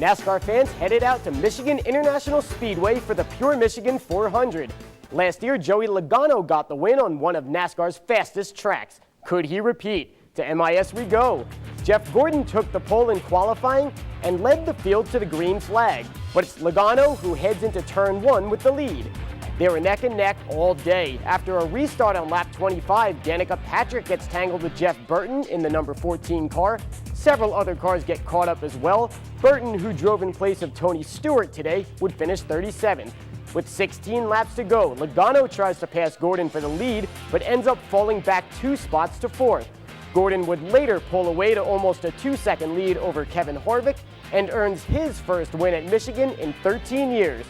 NASCAR fans headed out to Michigan International Speedway for the Pure Michigan 400. Last year, Joey Logano got the win on one of NASCAR's fastest tracks. Could he repeat? To MIS we go. Jeff Gordon took the pole in qualifying and led the field to the green flag. But it's Logano who heads into turn 1 with the lead. They were neck and neck all day. After a restart on lap 25, Danica Patrick gets tangled with Jeff Burton in the number 14 car. Several other cars get caught up as well. Burton, who drove in place of Tony Stewart today, would finish 37th. With 16 laps to go, Logano tries to pass Gordon for the lead, but ends up falling back 2 spots to 4th. Gordon would later pull away to almost a 2-second lead over Kevin Harvick and earns his first win at Michigan in 13 years.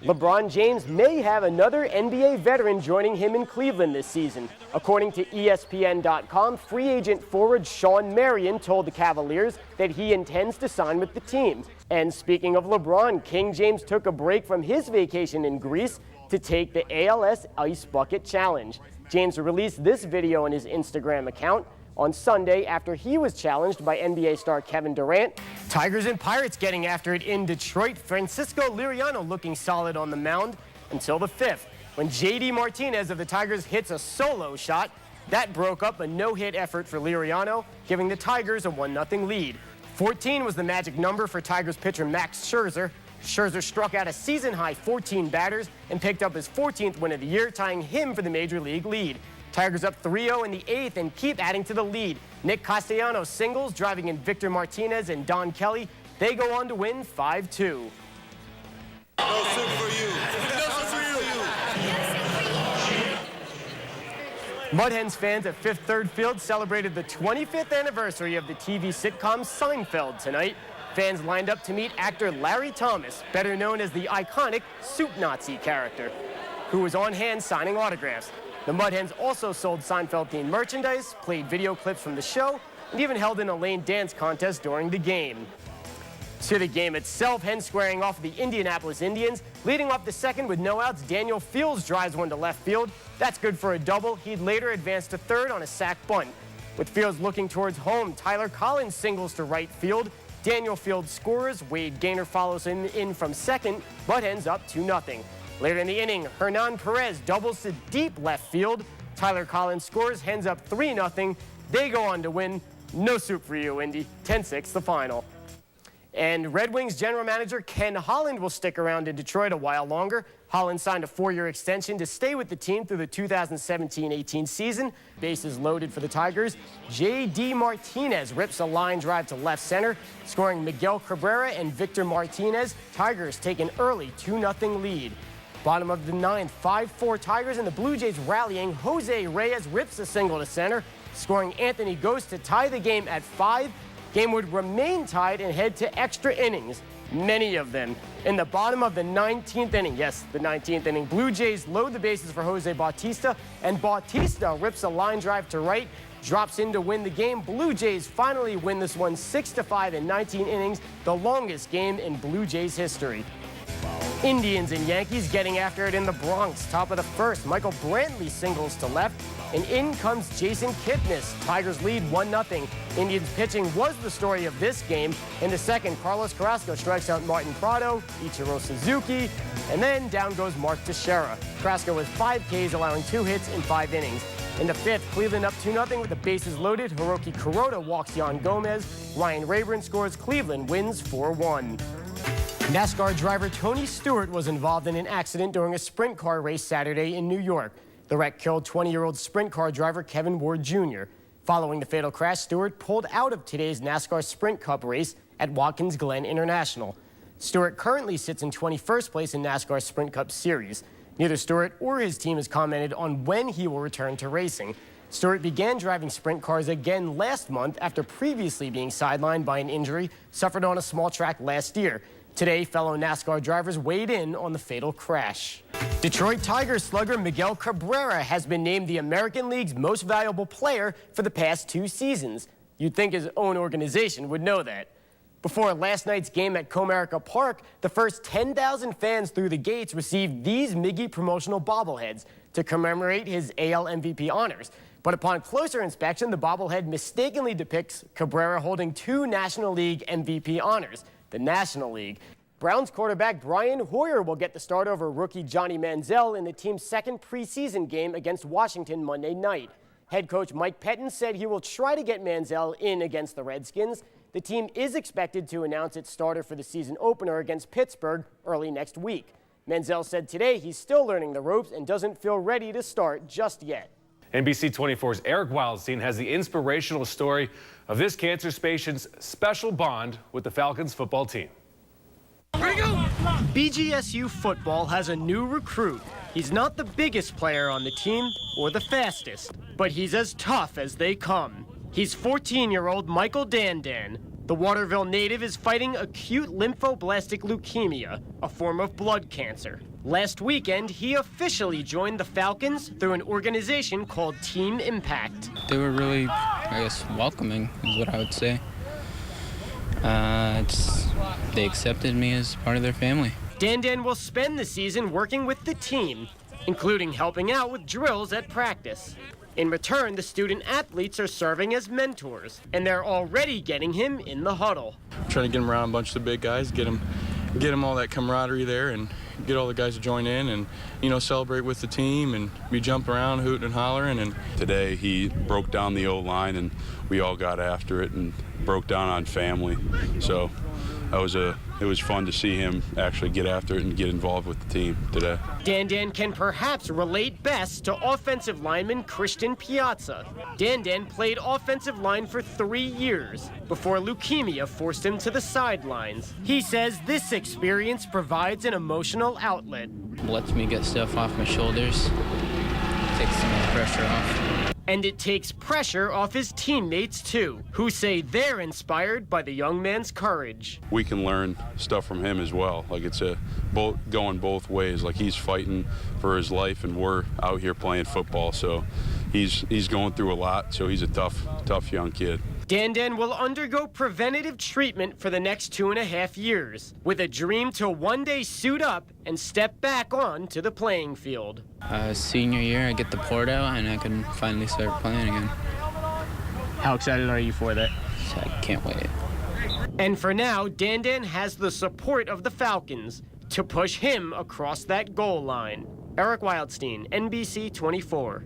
LeBron James may have another NBA veteran joining him in Cleveland this season. According to ESPN.com, free agent forward Shawn Marion told the Cavaliers that he intends to sign with the team. And speaking of LeBron, King James took a break from his vacation in Greece to take the ALS Ice Bucket Challenge. James released this video on his Instagram account on Sunday after he was challenged by NBA star Kevin Durant. Tigers and Pirates getting after it in Detroit. Francisco Liriano looking solid on the mound until the 5th, when J.D. Martinez of the Tigers hits a solo shot. That broke up a no-hit effort for Liriano, giving the Tigers a 1-0 lead. 14 was the magic number for Tigers pitcher Max Scherzer. Scherzer struck out a season-high 14 batters and picked up his 14th win of the year, tying him for the Major League lead. Tigers up 3-0 in the 8th and keep adding to the lead. Nick Castellanos singles, driving in Victor Martinez and Don Kelly. They go on to win 5-2. No soup for you. No soup for you. Mud Hens fans at Fifth Third Field celebrated the 25th anniversary of the TV sitcom Seinfeld tonight. Fans lined up to meet actor Larry Thomas, better known as the iconic Soup Nazi character, who was on hand signing autographs. The Mud Hens also sold Seinfeld-themed merchandise, played video clips from the show, and even held an Elaine dance contest during the game. To the game itself, Hens squaring off the Indianapolis Indians. Leading off the second with no outs, Daniel Fields drives one to left field. That's good for a double. He'd later advance to third on a sac bunt. With Fields looking towards home, Tyler Collins singles to right field. Daniel Fields scores. Wade Gaynor follows him in from second. Mud Hens up 2-0. Later in the inning, Hernan Perez doubles to deep left field. Tyler Collins scores, Hens up 3-0. They go on to win. No soup for you, Indy. 10-6 the final. And Red Wings general manager Ken Holland will stick around in Detroit a while longer. Holland signed a 4-year extension to stay with the team through the 2017-18 season. Bases loaded for the Tigers. J.D. Martinez rips a line drive to left center, scoring Miguel Cabrera and Victor Martinez. Tigers take an early 2-0 lead. Bottom of the 9th, 5-4 Tigers, and the Blue Jays rallying. Jose Reyes rips a single to center, scoring Anthony Ghost to tie the game at 5. Game would remain tied and head to extra innings, many of them. In the bottom of the 19th inning, yes, the 19th inning, Blue Jays load the bases for Jose Bautista, and Bautista rips a line drive to right, drops in to win the game. Blue Jays finally win this one 6-5 in 19 innings, the longest game in Blue Jays history. Indians and Yankees getting after it in the Bronx. Top of the first, Michael Brantley singles to left, and in comes Jason Kipnis. Tigers lead 1-0. Indians pitching was the story of this game. In the second, Carlos Carrasco strikes out Martin Prado, Ichiro Suzuki, and then down goes Mark Teixeira. Carrasco with 5 Ks, allowing 2 hits in 5 innings. In the 5th, Cleveland up 2-0 with the bases loaded. Hiroki Kuroda walks Yan Gomez. Ryan Rayburn scores. Cleveland wins 4-1. NASCAR driver Tony Stewart was involved in an accident during a sprint car race Saturday in New York. The wreck killed 20-year-old sprint car driver Kevin Ward Jr. Following the fatal crash, Stewart pulled out of today's NASCAR Sprint Cup race at Watkins Glen International. Stewart currently sits in 21st place in NASCAR Sprint Cup Series. Neither Stewart or his team has commented on when he will return to racing. Stewart began driving sprint cars again last month after previously being sidelined by an injury suffered on a small track last year. Today, fellow NASCAR drivers weighed in on the fatal crash. Detroit Tigers slugger Miguel Cabrera has been named the American League's most valuable player for the past 2 seasons. You'd think his own organization would know that. Before last night's game at Comerica Park, the first 10,000 fans through the gates received these Miggy promotional bobbleheads to commemorate his AL MVP honors. But upon closer inspection, the bobblehead mistakenly depicts Cabrera holding 2 National League MVP honors. The National League. Browns quarterback Brian Hoyer will get the start over rookie Johnny Manziel in the team's second preseason game against Washington Monday night. Head coach Mike Pettin said he will try to get Manziel in against the Redskins. The team is expected to announce its starter for the season opener against Pittsburgh early next week. Manziel said today he's still learning the ropes and doesn't feel ready to start just yet. NBC 24's Eric Wildstein has the inspirational story of this cancer patient's special bond with the Falcons football team. BGSU football has a new recruit. He's not the biggest player on the team or the fastest, but he's as tough as they come. He's 14-year-old Michael Dandan. The Waterville native is fighting acute lymphoblastic leukemia, a form of blood cancer. Last weekend, he officially joined the Falcons through an organization called Team Impact. They were really, welcoming is what I would say. They accepted me as part of their family. Dandan will spend the season working with the team, including helping out with drills at practice. In return, the student athletes are serving as mentors, and they're already getting him in the huddle. Trying to get him around a bunch of the big guys, get him all that camaraderie there, and get all the guys to join in and, celebrate with the team and be jumping around, hooting and hollering. And today he broke down the O-line, and we all got after it and broke down on family. So it was fun to see him actually get after it and get involved with the team today. Dandan can perhaps relate best to offensive lineman Christian Piazza. Dandan played offensive line for 3 years before leukemia forced him to the sidelines. He says this experience provides an emotional outlet. Lets me get stuff off my shoulders, takes some of the pressure off. And it takes pressure off his teammates, too, who say they're inspired by the young man's courage. We can learn stuff from him as well. Like, it's going both ways. Like, he's fighting for his life, and we're out here playing football. So he's going through a lot, so he's a tough young kid. Dandan will undergo preventative treatment for the next 2.5 years, with a dream to one day suit up and step back on to the playing field. Senior year, I get the port out, and I can finally start playing again. How excited are you for that? I can't wait. And for now, Dandan has the support of the Falcons to push him across that goal line. Eric Wildstein, NBC 24.